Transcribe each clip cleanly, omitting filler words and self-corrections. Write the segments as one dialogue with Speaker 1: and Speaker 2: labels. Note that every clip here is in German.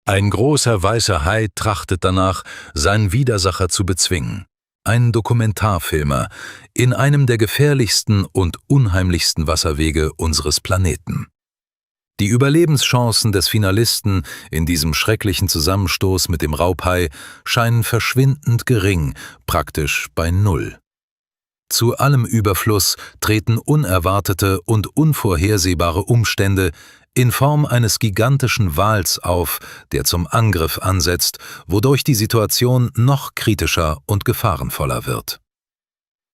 Speaker 1: Ein großer weißer Hai trachtet danach, seinen Widersacher zu bezwingen. Ein Dokumentarfilmer in einem der gefährlichsten und unheimlichsten Wasserwege unseres Planeten. Die Überlebenschancen des Finalisten in diesem schrecklichen Zusammenstoß mit dem Raubhai scheinen verschwindend gering, praktisch bei Null. Zu allem Überfluss treten unerwartete und unvorhersehbare Umstände in Form eines gigantischen Wals auf, der zum Angriff ansetzt, wodurch die Situation noch kritischer und gefahrenvoller wird.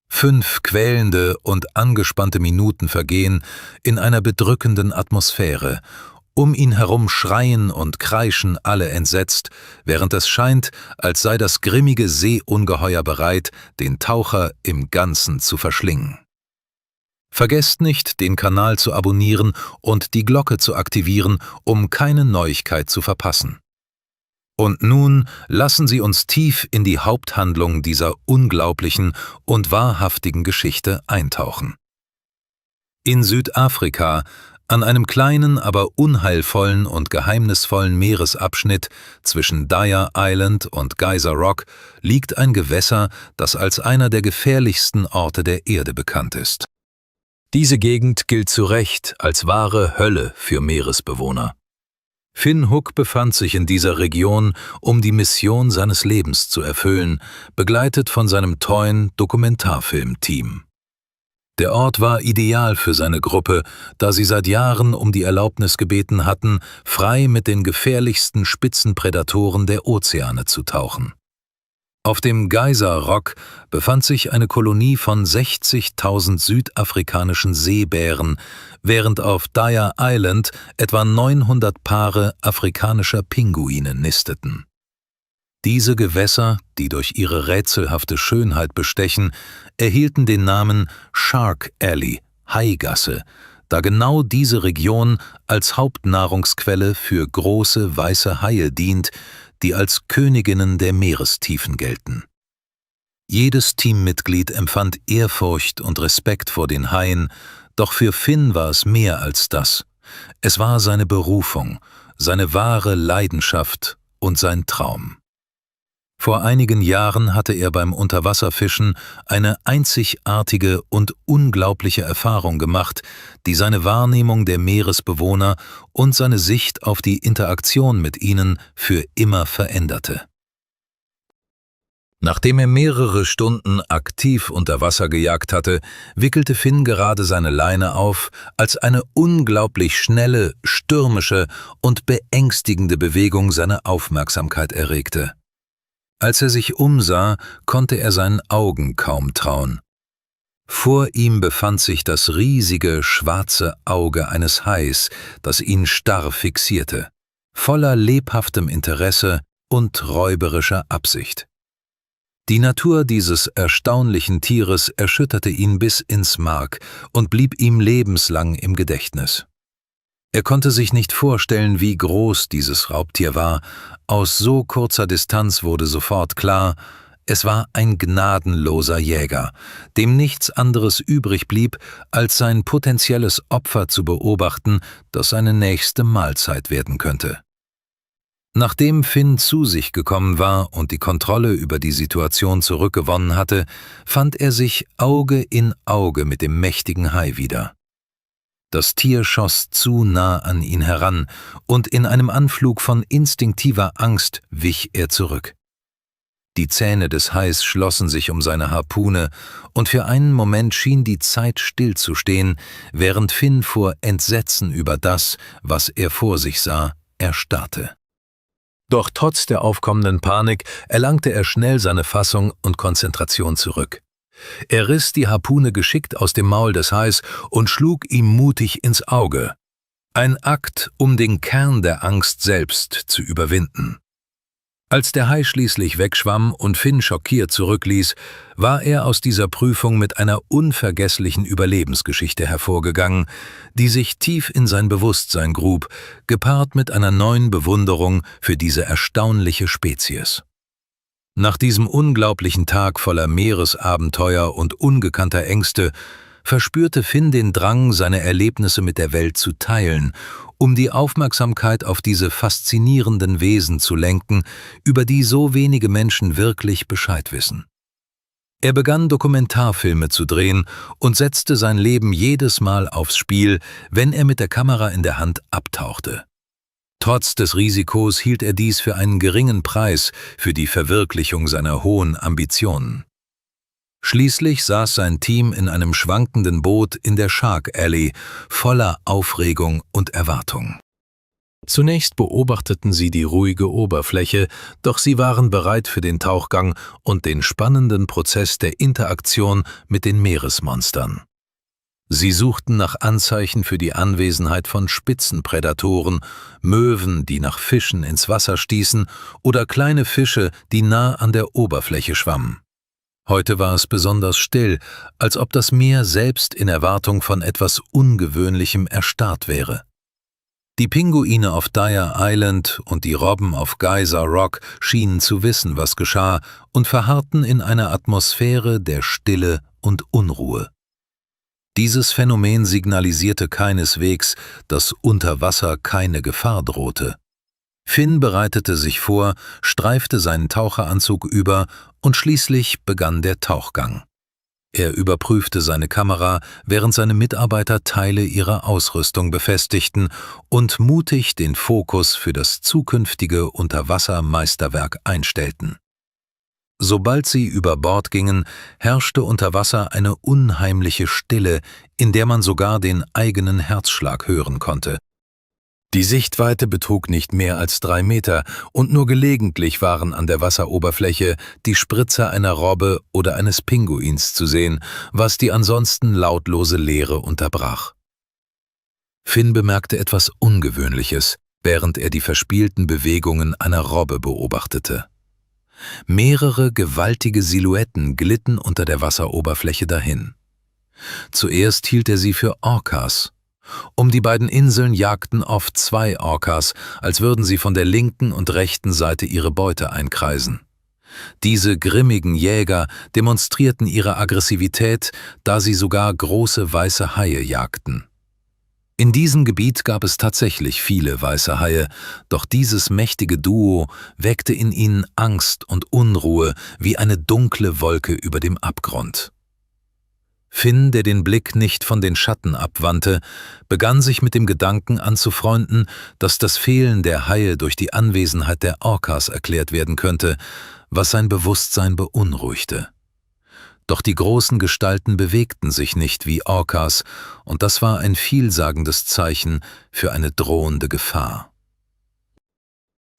Speaker 1: 5 quälende und angespannte Minuten vergehen in einer bedrückenden Atmosphäre. Um ihn herum schreien und kreischen alle entsetzt, während es scheint, als sei das grimmige Seeungeheuer bereit, den Taucher im Ganzen zu verschlingen. Vergesst nicht, den Kanal zu abonnieren und die Glocke zu aktivieren, um keine Neuigkeit zu verpassen. Und nun lassen Sie uns tief in die Haupthandlung dieser unglaublichen und wahrhaftigen Geschichte eintauchen. In Südafrika, an einem kleinen, aber unheilvollen und geheimnisvollen Meeresabschnitt zwischen Dyer Island und Geyser Rock, liegt ein Gewässer, das als einer der gefährlichsten Orte der Erde bekannt ist. Diese Gegend gilt zu Recht als wahre Hölle für Meeresbewohner. Finn Hook befand sich in dieser Region, um die Mission seines Lebens zu erfüllen, begleitet von seinem treuen Dokumentarfilmteam. Der Ort war ideal für seine Gruppe, da sie seit Jahren um die Erlaubnis gebeten hatten, frei mit den gefährlichsten Spitzenprädatoren der Ozeane zu tauchen. Auf dem Geyser Rock befand sich eine Kolonie von 60.000 südafrikanischen Seebären, während auf Dyer Island etwa 900 Paare afrikanischer Pinguine nisteten. Diese Gewässer, die durch ihre rätselhafte Schönheit bestechen, erhielten den Namen Shark Alley, Haigasse, da genau diese Region als Hauptnahrungsquelle für große weiße Haie dient, die als Königinnen der Meerestiefen gelten. Jedes Teammitglied empfand Ehrfurcht und Respekt vor den Haien, doch für Finn war es mehr als das. Es war seine Berufung, seine wahre Leidenschaft und sein Traum. Vor einigen Jahren hatte er beim Unterwasserfischen eine einzigartige und unglaubliche Erfahrung gemacht, die seine Wahrnehmung der Meeresbewohner und seine Sicht auf die Interaktion mit ihnen für immer veränderte. Nachdem er mehrere Stunden aktiv unter Wasser gejagt hatte, wickelte Finn gerade seine Leine auf, als eine unglaublich schnelle, stürmische und beängstigende Bewegung seine Aufmerksamkeit erregte. Als er sich umsah, konnte er seinen Augen kaum trauen. Vor ihm befand sich das riesige, schwarze Auge eines Hais, das ihn starr fixierte, voller lebhaftem Interesse und räuberischer Absicht. Die Natur dieses erstaunlichen Tieres erschütterte ihn bis ins Mark und blieb ihm lebenslang im Gedächtnis. Er konnte sich nicht vorstellen, wie groß dieses Raubtier war. Aus so kurzer Distanz wurde sofort klar, es war ein gnadenloser Jäger, dem nichts anderes übrig blieb, als sein potenzielles Opfer zu beobachten, das seine nächste Mahlzeit werden könnte. Nachdem Finn zu sich gekommen war und die Kontrolle über die Situation zurückgewonnen hatte, fand er sich Auge in Auge mit dem mächtigen Hai wieder. Das Tier schoss zu nah an ihn heran, und in einem Anflug von instinktiver Angst wich er zurück. Die Zähne des Hais schlossen sich um seine Harpune, und für einen Moment schien die Zeit stillzustehen, während Finn vor Entsetzen über das, was er vor sich sah, erstarrte. Doch trotz der aufkommenden Panik erlangte er schnell seine Fassung und Konzentration zurück. Er riss die Harpune geschickt aus dem Maul des Hais und schlug ihm mutig ins Auge. Ein Akt, um den Kern der Angst selbst zu überwinden. Als der Hai schließlich wegschwamm und Finn schockiert zurückließ, war er aus dieser Prüfung mit einer unvergesslichen Überlebensgeschichte hervorgegangen, die sich tief in sein Bewusstsein grub, gepaart mit einer neuen Bewunderung für diese erstaunliche Spezies. Nach diesem unglaublichen Tag voller Meeresabenteuer und ungekannter Ängste verspürte Finn den Drang, seine Erlebnisse mit der Welt zu teilen um die Aufmerksamkeit auf diese faszinierenden Wesen zu lenken, über die so wenige Menschen wirklich Bescheid wissen. Er begann Dokumentarfilme zu drehen und setzte sein Leben jedes Mal aufs Spiel, wenn er mit der Kamera in der Hand abtauchte. Trotz des Risikos hielt er dies für einen geringen Preis für die Verwirklichung seiner hohen Ambitionen. Schließlich saß sein Team in einem schwankenden Boot in der Shark Alley, voller Aufregung und Erwartung. Zunächst beobachteten sie die ruhige Oberfläche, doch sie waren bereit für den Tauchgang und den spannenden Prozess der Interaktion mit den Meeresmonstern. Sie suchten nach Anzeichen für die Anwesenheit von Spitzenprädatoren, Möwen, die nach Fischen ins Wasser stießen, oder kleine Fische, die nah an der Oberfläche schwammen. Heute war es besonders still, als ob das Meer selbst in Erwartung von etwas Ungewöhnlichem erstarrt wäre. Die Pinguine auf Dyer Island und die Robben auf Geyser Rock schienen zu wissen, was geschah, und verharrten in einer Atmosphäre der Stille und Unruhe. Dieses Phänomen signalisierte keineswegs, dass unter Wasser keine Gefahr drohte. Finn bereitete sich vor, streifte seinen Taucheranzug über und schließlich begann der Tauchgang. Er überprüfte seine Kamera, während seine Mitarbeiter Teile ihrer Ausrüstung befestigten und mutig den Fokus für das zukünftige Unterwassermeisterwerk einstellten. Sobald sie über Bord gingen, herrschte unter Wasser eine unheimliche Stille, in der man sogar den eigenen Herzschlag hören konnte. Die Sichtweite betrug nicht mehr als 3 Meter und nur gelegentlich waren an der Wasseroberfläche die Spritze einer Robbe oder eines Pinguins zu sehen, was die ansonsten lautlose Leere unterbrach. Finn bemerkte etwas Ungewöhnliches, während er die verspielten Bewegungen einer Robbe beobachtete. Mehrere gewaltige Silhouetten glitten unter der Wasseroberfläche dahin. Zuerst hielt er sie für Orcas. Um die beiden Inseln jagten oft 2 Orcas, als würden sie von der linken und rechten Seite ihre Beute einkreisen. Diese grimmigen Jäger demonstrierten ihre Aggressivität, da sie sogar große weiße Haie jagten. In diesem Gebiet gab es tatsächlich viele weiße Haie, doch dieses mächtige Duo weckte in ihnen Angst und Unruhe wie eine dunkle Wolke über dem Abgrund. Finn, der den Blick nicht von den Schatten abwandte, begann sich mit dem Gedanken anzufreunden, dass das Fehlen der Haie durch die Anwesenheit der Orcas erklärt werden könnte, was sein Bewusstsein beunruhigte. Doch die großen Gestalten bewegten sich nicht wie Orcas, und das war ein vielsagendes Zeichen für eine drohende Gefahr.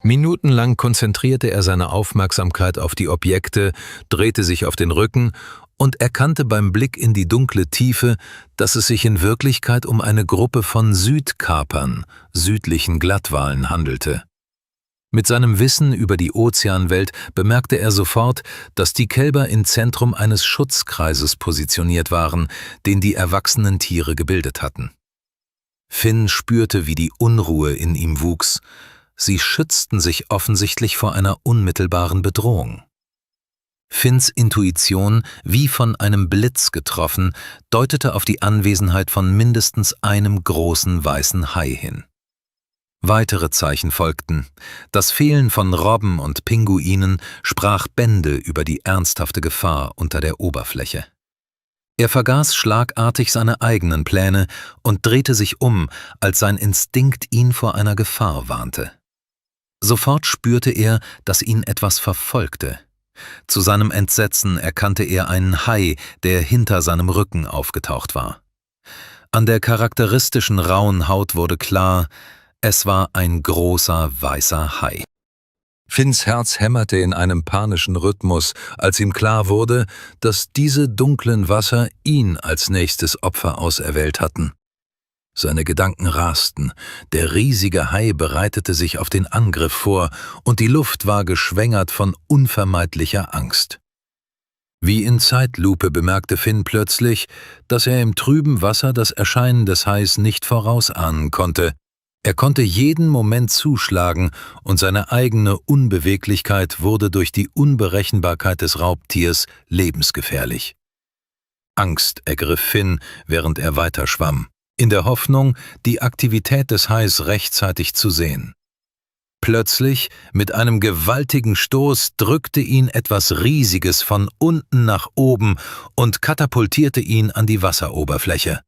Speaker 1: Minutenlang konzentrierte er seine Aufmerksamkeit auf die Objekte, drehte sich auf den Rücken und erkannte beim Blick in die dunkle Tiefe, dass es sich in Wirklichkeit um eine Gruppe von Südkapern, südlichen Glattwalen, handelte. Mit seinem Wissen über die Ozeanwelt bemerkte er sofort, dass die Kälber im Zentrum eines Schutzkreises positioniert waren, den die erwachsenen Tiere gebildet hatten. Finn spürte, wie die Unruhe in ihm wuchs. Sie schützten sich offensichtlich vor einer unmittelbaren Bedrohung. Finns Intuition, wie von einem Blitz getroffen, deutete auf die Anwesenheit von mindestens einem großen weißen Hai hin. Weitere Zeichen folgten. Das Fehlen von Robben und Pinguinen sprach Bände über die ernsthafte Gefahr unter der Oberfläche. Er vergaß schlagartig seine eigenen Pläne und drehte sich um, als sein Instinkt ihn vor einer Gefahr warnte. Sofort spürte er, dass ihn etwas verfolgte. Zu seinem Entsetzen erkannte er einen Hai, der hinter seinem Rücken aufgetaucht war. An der charakteristischen rauen Haut wurde klar, es war ein großer weißer Hai. Finns Herz hämmerte in einem panischen Rhythmus, als ihm klar wurde, dass diese dunklen Wasser ihn als nächstes Opfer auserwählt hatten. Seine Gedanken rasten, der riesige Hai bereitete sich auf den Angriff vor und die Luft war geschwängert von unvermeidlicher Angst. Wie in Zeitlupe bemerkte Finn plötzlich, dass er im trüben Wasser das Erscheinen des Hais nicht vorausahnen konnte. Er konnte jeden Moment zuschlagen und seine eigene Unbeweglichkeit wurde durch die Unberechenbarkeit des Raubtiers lebensgefährlich. Angst ergriff Finn, während er weiter schwamm. in der Hoffnung, die Aktivität des Hais rechtzeitig zu sehen. Plötzlich, mit einem gewaltigen Stoß, drückte ihn etwas Riesiges von unten nach oben und katapultierte ihn an die Wasseroberfläche.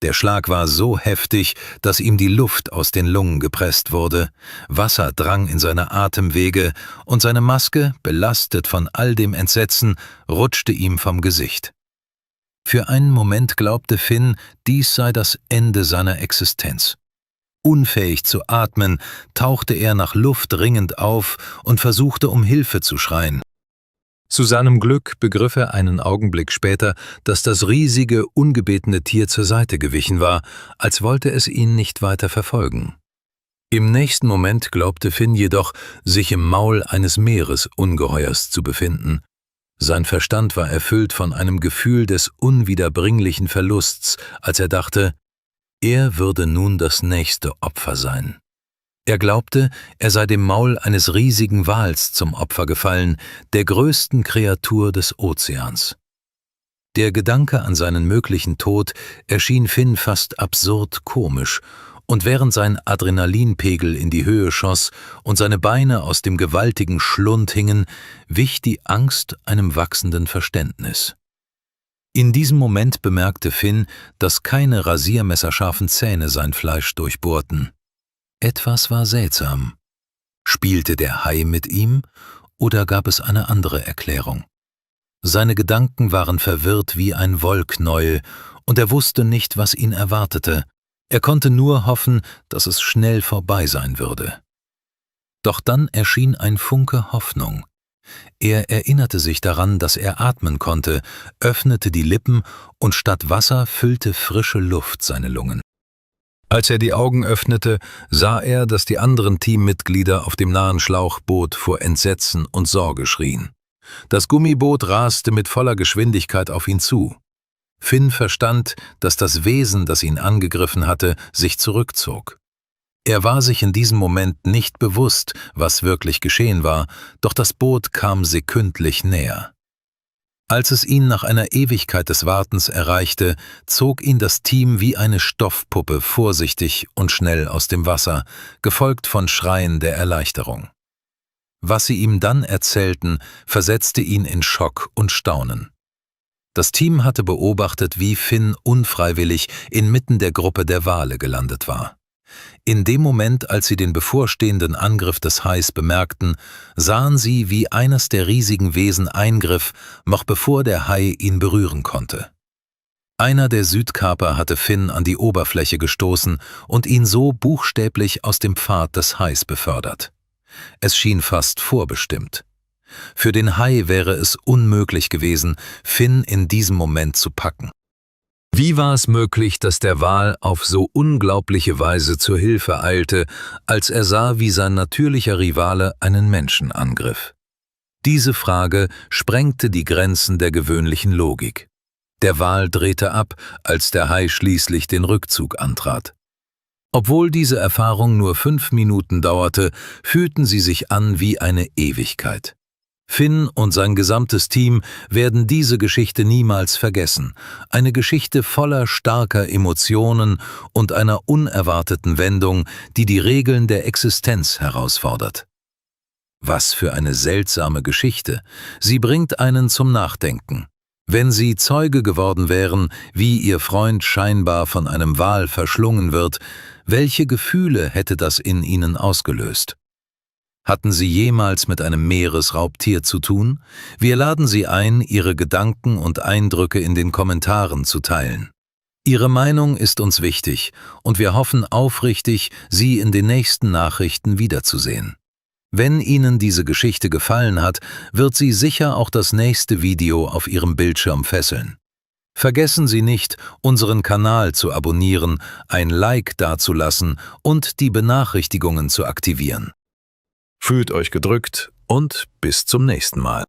Speaker 1: Der Schlag war so heftig, dass ihm die Luft aus den Lungen gepresst wurde, Wasser drang in seine Atemwege und seine Maske, belastet von all dem Entsetzen, rutschte ihm vom Gesicht. Für einen Moment glaubte Finn, dies sei das Ende seiner Existenz. Unfähig zu atmen, tauchte er nach Luft ringend auf und versuchte, um Hilfe zu schreien. Zu seinem Glück begriff er einen Augenblick später, dass das riesige, ungebetene Tier zur Seite gewichen war, als wollte es ihn nicht weiter verfolgen. Im nächsten Moment glaubte Finn jedoch, sich im Maul eines Meeresungeheuers zu befinden. Sein Verstand war erfüllt von einem Gefühl des unwiederbringlichen Verlusts, als er dachte, er würde nun das nächste Opfer sein. Er glaubte, er sei dem Maul eines riesigen Wals zum Opfer gefallen, der größten Kreatur des Ozeans. Der Gedanke an seinen möglichen Tod erschien Finn fast absurd komisch, und während sein Adrenalinpegel in die Höhe schoss und seine Beine aus dem gewaltigen Schlund hingen, wich die Angst einem wachsenden Verständnis. In diesem Moment bemerkte Finn, dass keine rasiermesserscharfen Zähne sein Fleisch durchbohrten. Etwas war seltsam. Spielte der Hai mit ihm oder gab es eine andere Erklärung? Seine Gedanken waren verwirrt wie ein Wollknäuel und er wusste nicht, was ihn erwartete. Er konnte nur hoffen, dass es schnell vorbei sein würde. Doch dann erschien ein Funke Hoffnung. Er erinnerte sich daran, dass er atmen konnte, öffnete die Lippen und statt Wasser füllte frische Luft seine Lungen. Als er die Augen öffnete, sah er, dass die anderen Teammitglieder auf dem nahen Schlauchboot vor Entsetzen und Sorge schrien. Das Gummiboot raste mit voller Geschwindigkeit auf ihn zu. Finn verstand, dass das Wesen, das ihn angegriffen hatte, sich zurückzog. Er war sich in diesem Moment nicht bewusst, was wirklich geschehen war, doch das Boot kam sekündlich näher. Als es ihn nach einer Ewigkeit des Wartens erreichte, zog ihn das Team wie eine Stoffpuppe vorsichtig und schnell aus dem Wasser, gefolgt von Schreien der Erleichterung. Was sie ihm dann erzählten, versetzte ihn in Schock und Staunen. Das Team hatte beobachtet, wie Finn unfreiwillig inmitten der Gruppe der Wale gelandet war. In dem Moment, als sie den bevorstehenden Angriff des Hais bemerkten, sahen sie, wie eines der riesigen Wesen eingriff, noch bevor der Hai ihn berühren konnte. Einer der Südkaper hatte Finn an die Oberfläche gestoßen und ihn so buchstäblich aus dem Pfad des Hais befördert. Es schien fast vorbestimmt. Für den Hai wäre es unmöglich gewesen, Finn in diesem Moment zu packen. Wie war es möglich, dass der Wal auf so unglaubliche Weise zur Hilfe eilte, als er sah, wie sein natürlicher Rivale einen Menschen angriff? Diese Frage sprengte die Grenzen der gewöhnlichen Logik. Der Wal drehte ab, als der Hai schließlich den Rückzug antrat. Obwohl diese Erfahrung nur 5 Minuten dauerte, fühlten sie sich an wie eine Ewigkeit. Finn und sein gesamtes Team werden diese Geschichte niemals vergessen. Eine Geschichte voller starker Emotionen und einer unerwarteten Wendung, die die Regeln der Existenz herausfordert. Was für eine seltsame Geschichte. Sie bringt einen zum Nachdenken. Wenn Sie Zeuge geworden wären, wie Ihr Freund scheinbar von einem Wal verschlungen wird, welche Gefühle hätte das in Ihnen ausgelöst? Hatten Sie jemals mit einem Meeresraubtier zu tun? Wir laden Sie ein, Ihre Gedanken und Eindrücke in den Kommentaren zu teilen. Ihre Meinung ist uns wichtig und wir hoffen aufrichtig, Sie in den nächsten Nachrichten wiederzusehen. Wenn Ihnen diese Geschichte gefallen hat, wird Sie sicher auch das nächste Video auf Ihrem Bildschirm fesseln. Vergessen Sie nicht, unseren Kanal zu abonnieren, ein Like dazulassen und die Benachrichtigungen zu aktivieren. Fühlt euch gedrückt und bis zum nächsten Mal.